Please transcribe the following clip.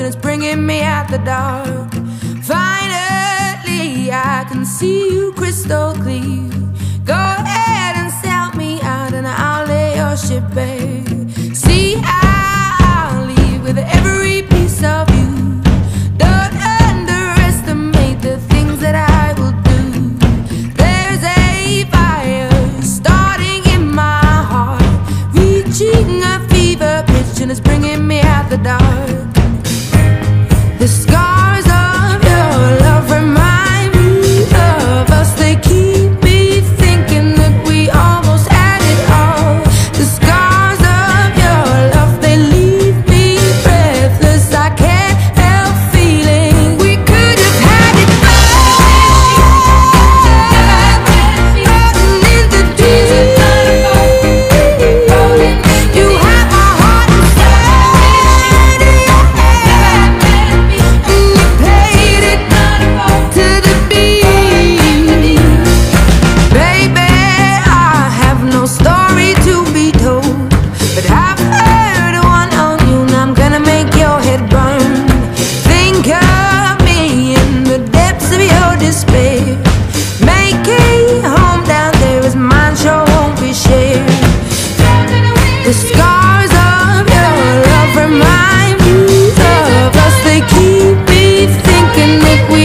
and it's bringing me out the dark. Finally, I can see you crystal clear. Go ahead and sell me out and I'll lay your ship bare. See, I'll leave with every piece of you. Don't underestimate the things that I will do. There's a fire starting in my heart, reaching a fever pitch and it's bringing me out the dark. The scars of your love remind me of us. They keep me thinking that we almost had it all. The scars of your love, they leave me breathless. I can't help feeling we could have had it all. In the deep, you have my heart inside your hand, and you played it to the beat. Baby, I have no story to be told, but I've heard one on you and I'm gonna make your head burn. Think of me in the depths of your despair. Make a home down there as mine sure won't be shared. The scars of your love remind me of us. They keep me thinking that we